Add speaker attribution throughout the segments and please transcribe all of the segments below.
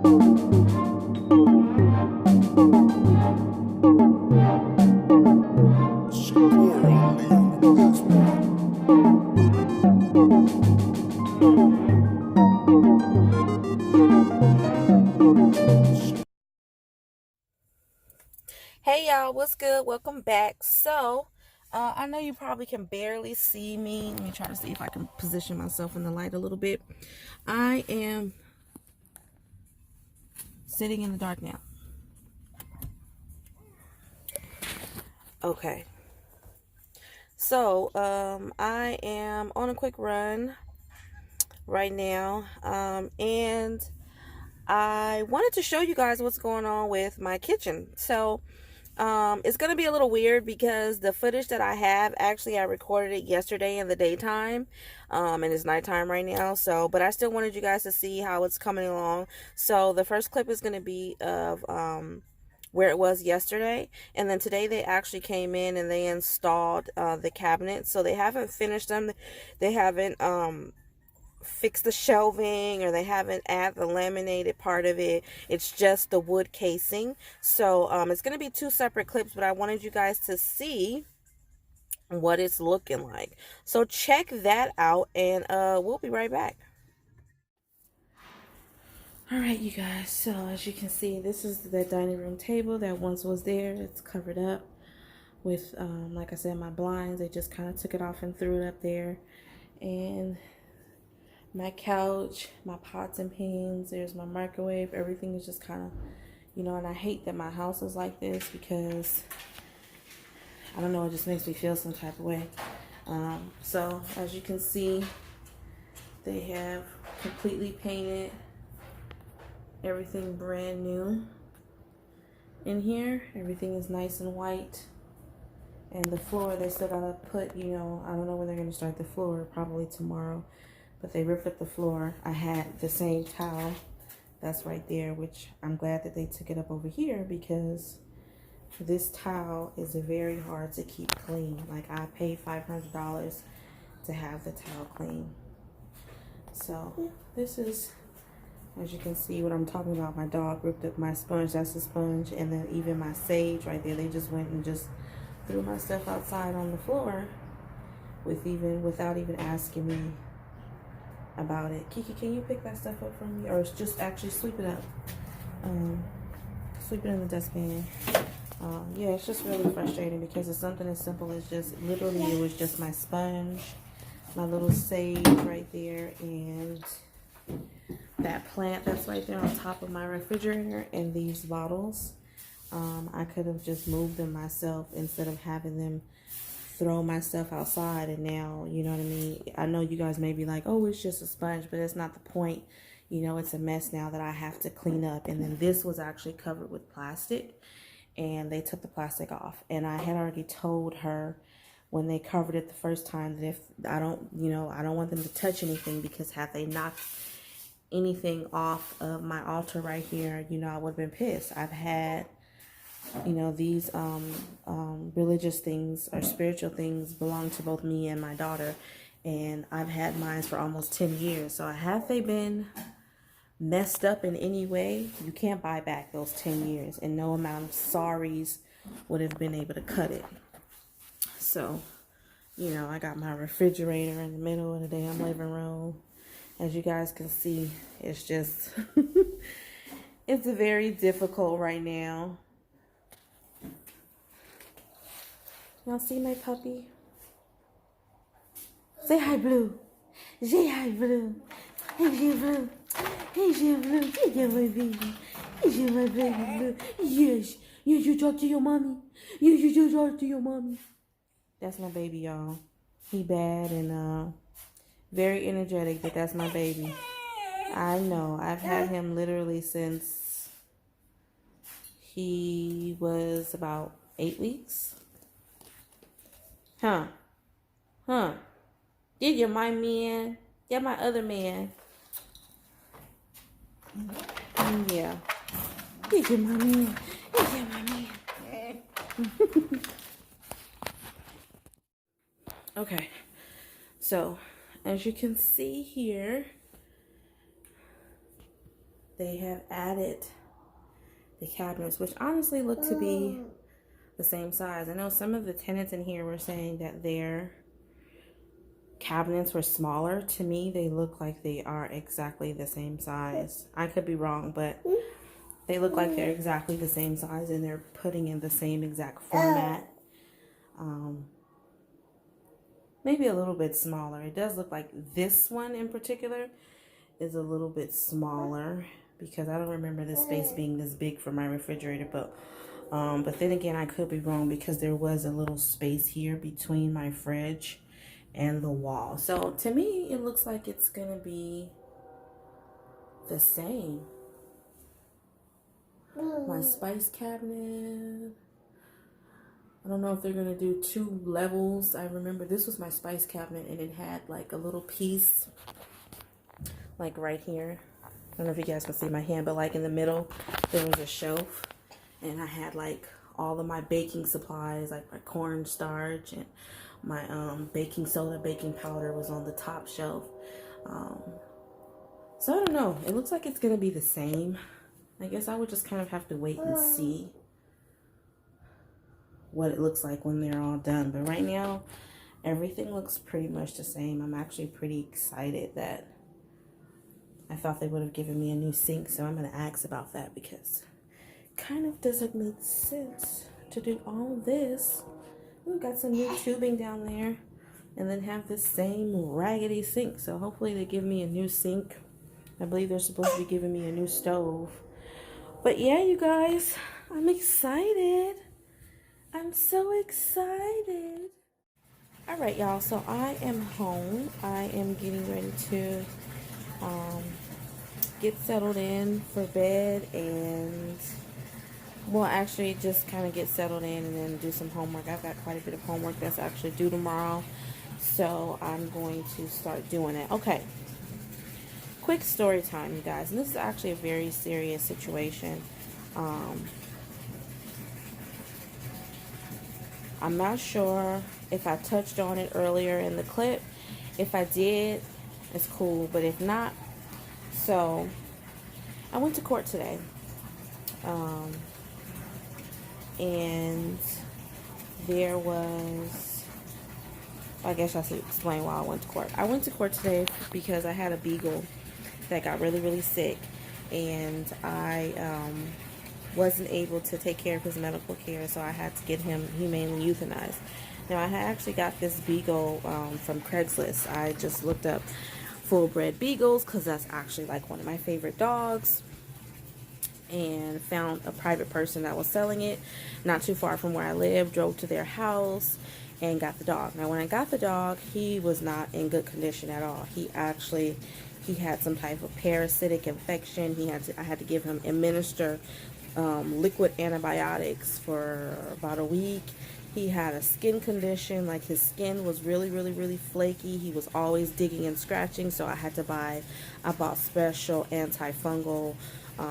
Speaker 1: Hey y'all, what's good? Welcome back. So, I know you probably can barely see me. Let me try to see if I can position myself in the light a little bit. I am sitting in the dark now. Okay. So, I am on a quick run right now. And I wanted to show you guys what's going on with my kitchen. So, it's going to be a little weird because the footage that I have, actually I recorded it yesterday in the daytime, and it's nighttime right now. So, but I still wanted you guys to see how it's coming along. So the first clip is going to be of, where it was yesterday, and then today they actually came in and they installed, the cabinets. So they haven't finished them. They haven't, fix the shelving, or they haven't added the laminated part of it. It's just the wood casing. So it's going to be two separate clips, but I wanted you guys to see what it's looking like. So check that out, and we'll be right back. All right, you guys, so as you can see, this is the dining room table that once was there. It's covered up with, like I said, my blinds. They just kind of took it off and threw it up there. And my couch, my pots and pans, there's my microwave. Everything is just kind of, and I hate that my house is like this because, I don't know, it just makes me feel some type of way. So as you can see, they have completely painted everything brand new in here. Everything is nice and white. And the floor, they still gotta put, I don't know when they're gonna start the floor, probably tomorrow. But they ripped up the floor. I had the same towel that's right there, which I'm glad that they took it up over here, because this towel is very hard to keep clean. Like, I paid $500 to have the towel clean. So this is, as you can see, what I'm talking about. My dog ripped up my sponge. That's the sponge. And then even my sage right there, they just went and just threw my stuff outside on the floor without even asking me about it. Kiki, can you pick that stuff up for me, or just actually sweep it up? Sweep it in the dustbin. Yeah, it's just really frustrating because it's something as simple as just literally, it was just my sponge, my little sage right there, and that plant that's right there on top of my refrigerator, and these bottles. I could have just moved them myself instead of having them throw my stuff outside. And now, you know what I mean? I know you guys may be like, oh, it's just a sponge, but it's not the point. It's a mess now that I have to clean up. And then this was actually covered with plastic, and they took the plastic off. And I had already told her when they covered it the first time that if I don't want them to touch anything, because had they knocked anything off of my altar right here, I would have been pissed. I've had, these religious things or spiritual things belong to both me and my daughter, and I've had mine for almost 10 years. So have they been messed up in any way? You can't buy back those 10 years, and no amount of sorries would have been able to cut it. So, I got my refrigerator in the middle of the damn living room. As you guys can see, it's just it's very difficult right now. Y'all see my puppy? Say hi, Blue. Say hi, Blue. Hey, Blue. Hey, Blue. Hey, my baby. Hey, my baby, Blue. Yes. Yes, you talk to your mommy. Yes, you talk to your mommy. That's my baby, y'all. He bad and very energetic, but that's my baby. I know. I've had him literally since he was about 8 weeks. Huh? Did you my man? Yeah, my other man. Yeah. Did you my man? Did you my man? Okay. So, as you can see here, they have added the cabinets, which honestly look to be the same size. I know some of the tenants in here were saying that their cabinets were smaller. To me, they look like they are exactly the same size. I could be wrong, but they look like they're exactly the same size, and they're putting in the same exact format. Maybe a little bit smaller. It does look like this one in particular is a little bit smaller, because I don't remember this space being this big for my refrigerator, but then again, I could be wrong, because there was a little space here between my fridge and the wall. So to me, it looks like it's gonna be the same. My spice cabinet, I don't know if they're gonna do 2 levels. I remember this was my spice cabinet, and it had like a little piece like right here. I don't know if you guys can see my hand, but like in the middle there was a shelf, and I had like all of my baking supplies, like my cornstarch and my baking soda, baking powder was on the top shelf. So I don't know, it looks like it's gonna be the same. I guess I would just kind of have to wait and see what it looks like when they're all done. But right now, everything looks pretty much the same. I'm actually pretty excited that I thought they would have given me a new sink, so I'm going to ask about that, because it kind of doesn't make sense to do all this. We've got some new tubing down there, and then have this same raggedy sink. So hopefully they give me a new sink. I believe they're supposed to be giving me a new stove. But yeah, you guys, I'm excited. I'm so excited. All right, y'all, so I am home. I am getting ready to get settled in for bed, and well, actually just kind of get settled in and then do some homework. I've got quite a bit of homework that's actually due tomorrow, so I'm going to start doing it. Okay, quick story time, you guys, and this is actually a very serious situation. I'm not sure if I touched on it earlier in the clip. If I did, it's cool, but if not, so I went to court today, and there was, I guess I should explain why I went to court. I went to court today because I had a beagle that got really, really sick, and I wasn't able to take care of his medical care, so I had to get him humanely euthanized. Now, I had actually got this beagle from Craigslist. I just looked up full-bred beagles, because that's actually like one of my favorite dogs, and found a private person that was selling it not too far from where I live. Drove to their house and got the dog. Now, when I got the dog, he was not in good condition at all. He had some type of parasitic infection. I had to give him administer liquid antibiotics for about a week. He had a skin condition, like his skin was really, really, really flaky. He was always digging and scratching, so I bought special antifungal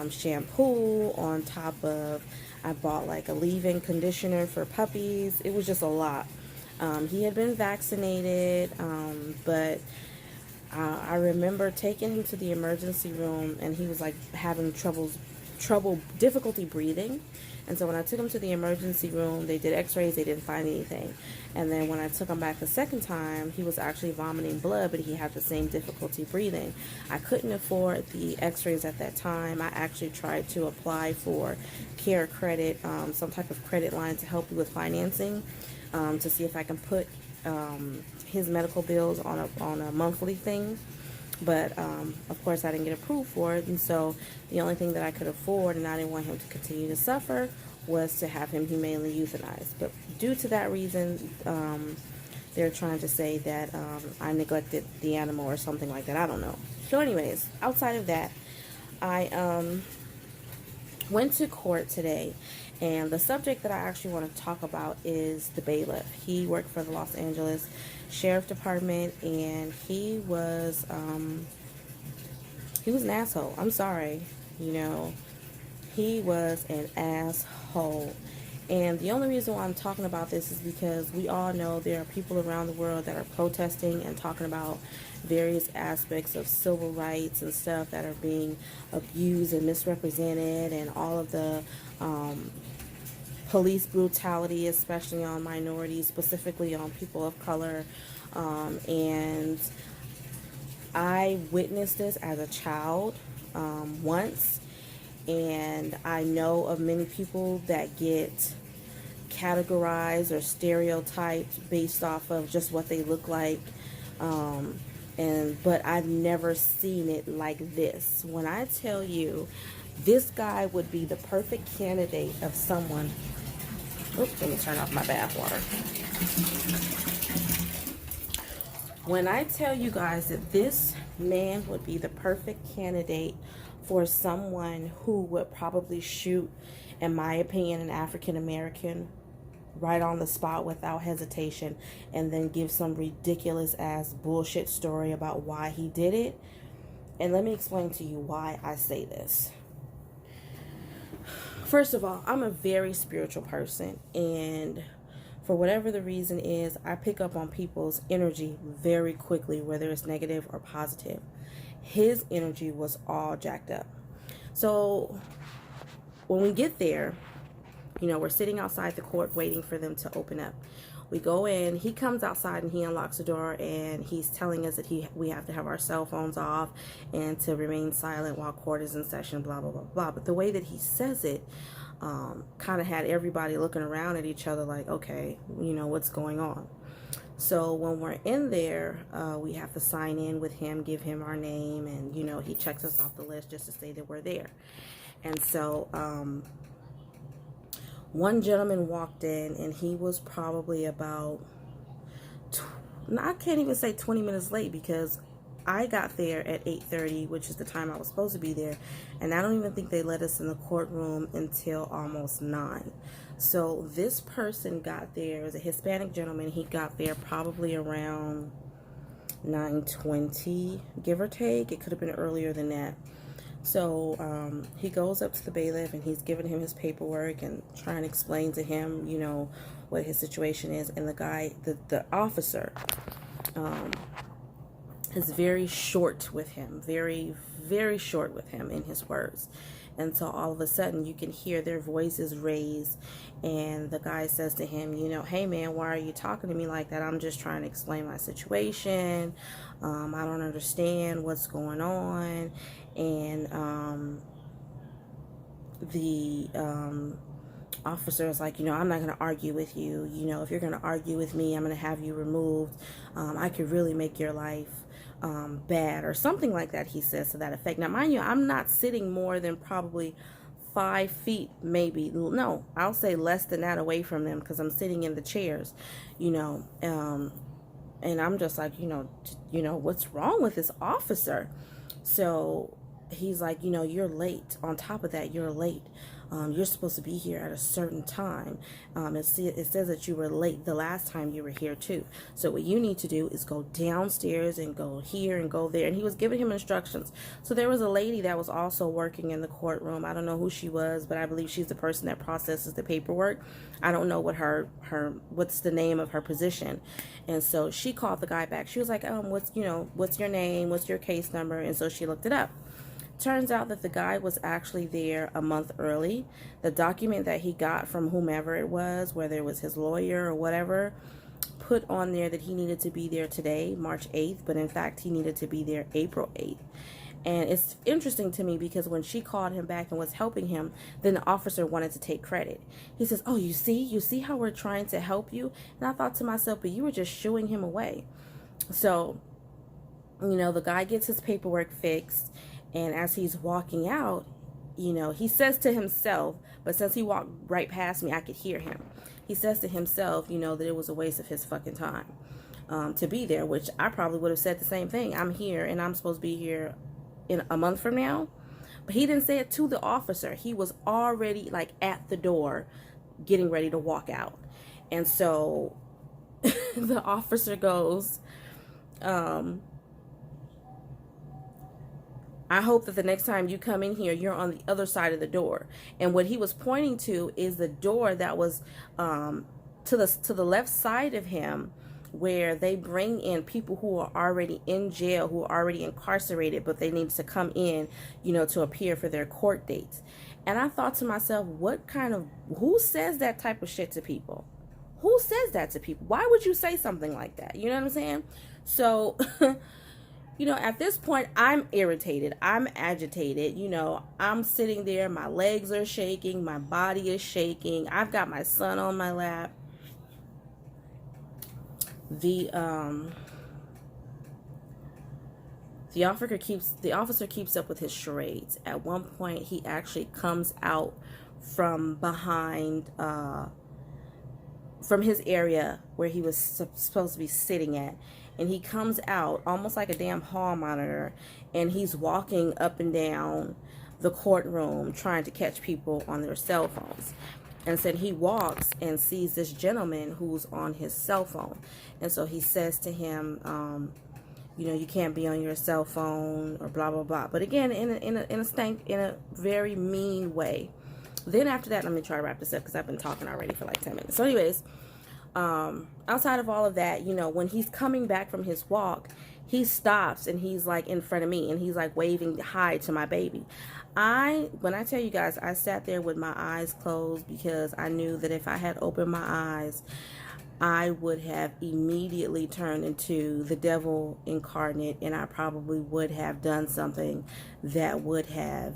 Speaker 1: shampoo. On top of, I bought like a leave-in conditioner for puppies. It was just a lot. He had been vaccinated, but I remember taking him to the emergency room, and he was like having difficulty breathing. And so when I took him to the emergency room, they did x-rays, they didn't find anything. And then when I took him back the second time, he was actually vomiting blood, but he had the same difficulty breathing. I couldn't afford the x-rays at that time. I actually tried to apply for care credit, some type of credit line to help you with financing, to see if I can put his medical bills on a monthly thing. But, of course, I didn't get approved for it, and so the only thing that I could afford, and I didn't want him to continue to suffer, was to have him humanely euthanized. But due to that reason, they're trying to say that I neglected the animal or something like that. I don't know. So anyways, outside of that, I went to court today, and the subject that I actually want to talk about is the bailiff. He worked for the Los Angeles Sheriff Department, and he was an asshole. I'm sorry, he was an asshole. And the only reason why I'm talking about this is because we all know there are people around the world that are protesting and talking about various aspects of civil rights and stuff that are being abused and misrepresented, and all of the police brutality, especially on minorities, specifically on people of color. And I witnessed this as a child once, and I know of many people that get categorized or stereotyped based off of just what they look like. But I've never seen it like this. When I tell you, this guy would be the perfect candidate of someone. Oops, let me turn off my bath water. When I tell you guys that this man would be the perfect candidate for someone who would probably shoot, in my opinion, an African American right on the spot without hesitation, and then give some ridiculous ass bullshit story about why he did it. And let me explain to you why I say this. First of all, I'm a very spiritual person, and for whatever the reason is, I pick up on people's energy very quickly, whether it's negative or positive. His energy was all jacked up. So when we get there, we're sitting outside the court waiting for them to open up. We go in, he comes outside and he unlocks the door, and he's telling us that we have to have our cell phones off and to remain silent while court is in session, blah, blah, blah, blah. But the way that he says it kind of had everybody looking around at each other like, okay, what's going on? So when we're in there, we have to sign in with him, give him our name, and, he checks us off the list just to say that we're there. And so one gentleman walked in, and he was probably about, I can't even say 20 minutes late, because I got there at 8:30, which is the time I was supposed to be there, and I don't even think they let us in the courtroom until almost 9. So this person got there, as a Hispanic gentleman, he got there probably around 9:20, give or take. It could have been earlier than that. So he goes up to the bailiff, and he's giving him his paperwork and trying to explain to him, what his situation is. And the guy, the officer, is very short with him, very, very short with him in his words. And so all of a sudden you can hear their voices raised, and the guy says to him, hey man, why are you talking to me like that? I'm just trying to explain my situation. I don't understand what's going on. And the officer is like, I'm not going to argue with you. If you're going to argue with me, I'm going to have you removed. I could really make your life bad, or something like that, he says to that effect. Now, mind you, I'm not sitting more than probably 5 feet, maybe. No, I'll say less than that away from them, because I'm sitting in the chairs, and I'm just like, what's wrong with this officer? So he's like, you're late. On top of that, you're late. You're supposed to be here at a certain time. It says that you were late the last time you were here too. So what you need to do is go downstairs and go here and go there. And he was giving him instructions. So there was a lady that was also working in the courtroom. I don't know who she was, but I believe she's the person that processes the paperwork. I don't know what what's the name of her position. And so she called the guy back. She was like, what's your name? What's your case number? And so she looked it up. Turns out that the guy was actually there a month early. The document that he got from whomever it was, whether it was his lawyer or whatever, put on there that he needed to be there today, March 8th, but in fact he needed to be there April 8th. And it's interesting to me because when she called him back and was helping him, then the officer wanted to take credit. He says, oh, you see how we're trying to help you? And I thought to myself, but you were just shooing him away. So, the guy gets his paperwork fixed. And as he's walking out, he says to himself, but since he walked right past me, I could hear him. He says to himself, that it was a waste of his fucking time to be there, which I probably would have said the same thing. I'm here and I'm supposed to be here in a month from now. But he didn't say it to the officer. He was already like at the door getting ready to walk out. And so the officer goes, I hope that the next time you come in here, you're on the other side of the door. And what he was pointing to is the door that was to the left side of him, where they bring in people who are already in jail, who are already incarcerated, but they need to come in, you know, to appear for their court dates. And I thought to myself, who says that type of shit to people? Who says that to people? Why would you say something like that? You know what I'm saying? So, you know, at this point, I'm irritated. I'm agitated. You know, I'm sitting there. My legs are shaking. My body is shaking. I've got my son on my lap. The officer keeps up with his charades. At one point, he actually comes out from behind, from his area where he was supposed to be sitting at. And he comes out almost like a damn hall monitor, and he's walking up and down the courtroom trying to catch people on their cell phones. And said he walks and sees this gentleman who's on his cell phone. And so he says to him, you know, you can't be on your cell phone or blah, blah, blah. But again, in a very mean way. Then after that, let me try to wrap this up because I've been talking already for like 10 minutes. So anyways, outside of all of that, you know, when he's coming back from his walk, he stops and he's like in front of me and he's like waving hi to my baby. When I tell you guys, I sat there with my eyes closed because I knew that if I had opened my eyes, I would have immediately turned into the devil incarnate, and I probably would have done something that would have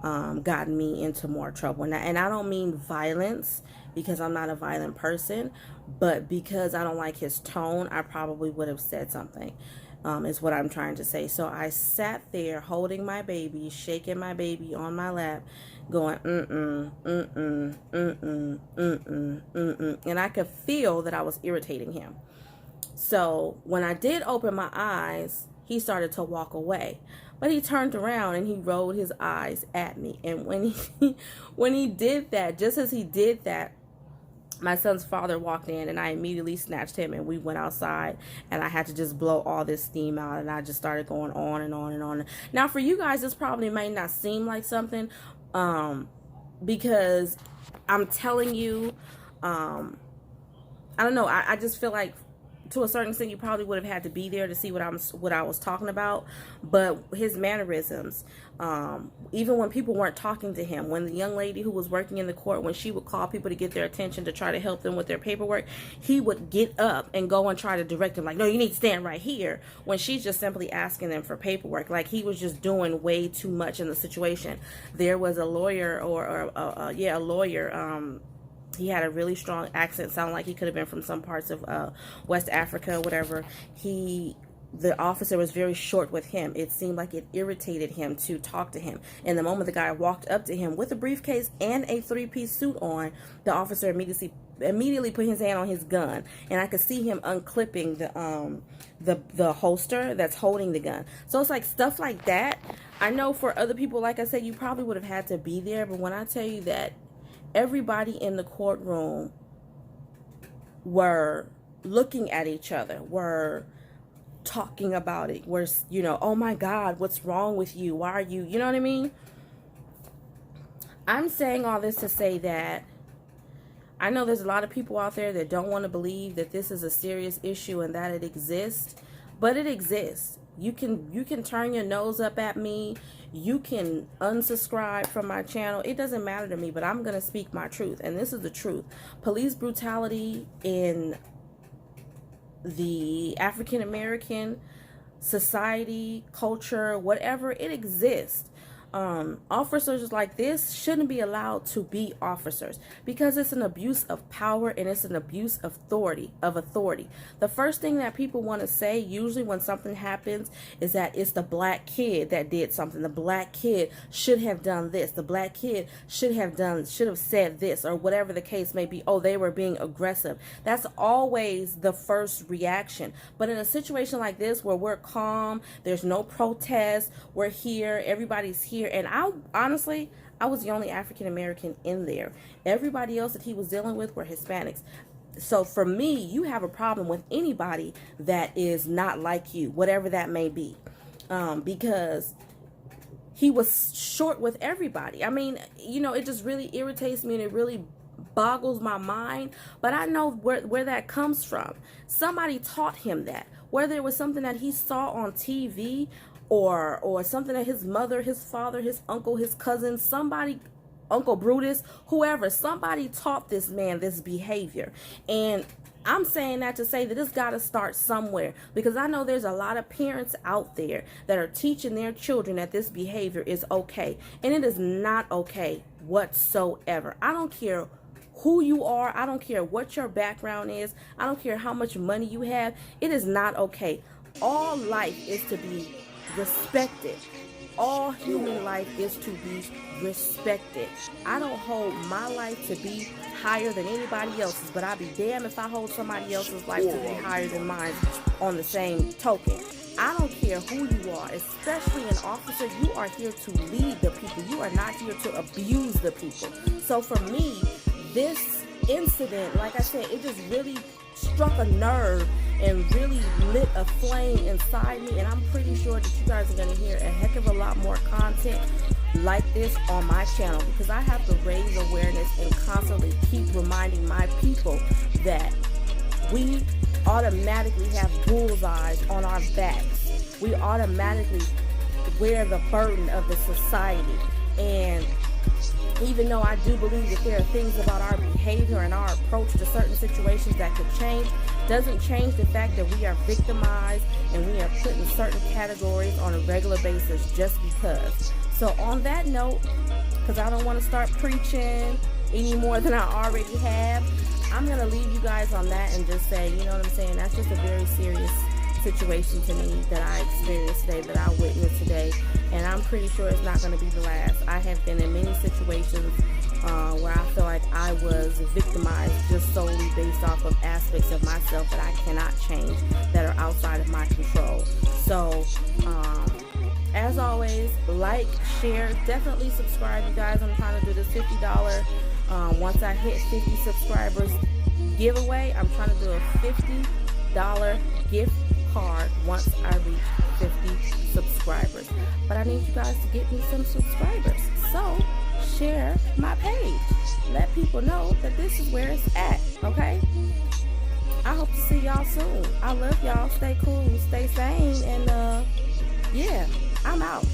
Speaker 1: gotten me into more trouble. And I don't mean violence, because I'm not a violent person, but because I don't like his tone, I probably would have said something. Is what I'm trying to say. So I sat there holding my baby, shaking my baby on my lap, going, and I could feel that I was irritating him. So when I did open my eyes, he started to walk away. But he turned around and he rolled his eyes at me. And when he did that, just as he did that, my son's father walked in, and I immediately snatched him, and we went outside, and I had to just blow all this steam out, and I just started going on and on and on. Now, for you guys, this probably may not seem like something, because I'm telling you, I don't know, I just feel like to a certain extent, you probably would have had to be there to see what I was talking about. But his mannerisms, even when people weren't talking to him, when the young lady who was working in the court, when she would call people to get their attention to try to help them with their paperwork, he would get up and go and try to direct them, like, no, you need to stand right here, when she's just simply asking them for paperwork. Like, he was just doing way too much in the situation. There was a lawyer, a lawyer, he had a really strong accent, sounded like he could have been from some parts of West Africa or whatever. The officer was very short with him. It seemed like it irritated him to talk to him. And the moment the guy walked up to him with a briefcase and a three-piece suit on, the officer immediately put his hand on his gun, and I could see him unclipping the holster that's holding the gun. So it's like stuff like that. I know for other people, like I said, you probably would have had to be there, but when I tell you that everybody in the courtroom were looking at each other, were talking about it, were, you know, oh my God, what's wrong with you? Why are you, you know what I mean? I'm saying all this to say that I know there's a lot of people out there that don't want to believe that this is a serious issue and that it exists, but it exists. You can turn your nose up at me. You can unsubscribe from my channel. It doesn't matter to me, but I'm going to speak my truth. And this is the truth. Police brutality in the African American society, culture, whatever, it exists. Officers like this shouldn't be allowed to be officers because it's an abuse of power and it's an abuse of authority. The first thing that people want to say usually when something happens is that it's the black kid that did something. The black kid should have done this. The black kid should have said this, or whatever the case may be. Oh, they were being aggressive. That's always the first reaction. But in a situation like this where we're calm, there's no protest, we're here, everybody's here. And I was the only African American in there. Everybody else that he was dealing with were Hispanics. So for me, you have a problem with anybody that is not like you, whatever that may be. Because he was short with everybody. I mean, you know, it just really irritates me and it really boggles my mind. But I know where that comes from. Somebody taught him that. Whether it was something that he saw on TV or something that his mother, his father, his uncle, his cousin, somebody, Uncle Brutus, whoever, somebody taught this man this behavior. And I'm saying that to say that it's got to start somewhere, because I know there's a lot of parents out there that are teaching their children that this behavior is okay, and it is not okay whatsoever. I don't care who you are. I don't care what your background is. I don't care how much money you have. It is not okay. All life is to be respected. All human life is to be respected. I don't hold my life to be higher than anybody else's, but I'd be damned if I hold somebody else's life to be higher than mine on the same token. I don't care who you are, especially an officer. You are here to lead the people. You are not here to abuse the people. So for me, this incident, like I said, it just really struck a nerve and really lit a flame inside me, and I'm pretty sure that you guys are going to hear a heck of a lot more content like this on my channel, because I have to raise awareness and constantly keep reminding my people that we automatically have bullseyes on our backs. We automatically wear the burden of the society. And even though I do believe that there are things about our behavior and our approach to certain situations that could change, doesn't change the fact that we are victimized and we are put in certain categories on a regular basis just because. So on that note, because I don't want to start preaching any more than I already have, I'm going to leave you guys on that and just say, you know what I'm saying, that's just a very serious situation to me that I experienced today, that I witnessed today, and I'm pretty sure it's not going to be the last. I have been in many situations where I feel like I was victimized just solely based off of aspects of myself that I cannot change, that are outside of my control. So as always, like, share, definitely subscribe, you guys. I'm trying to do this $50 once I hit 50 subscribers giveaway. I'm trying to do a $50 gift card once I reach 50 subscribers. But I need you guys to get me some subscribers. So share my page. Let people know that this is where it's at, okay? I hope to see y'all soon. I love y'all. Stay cool, stay sane, and yeah, I'm out.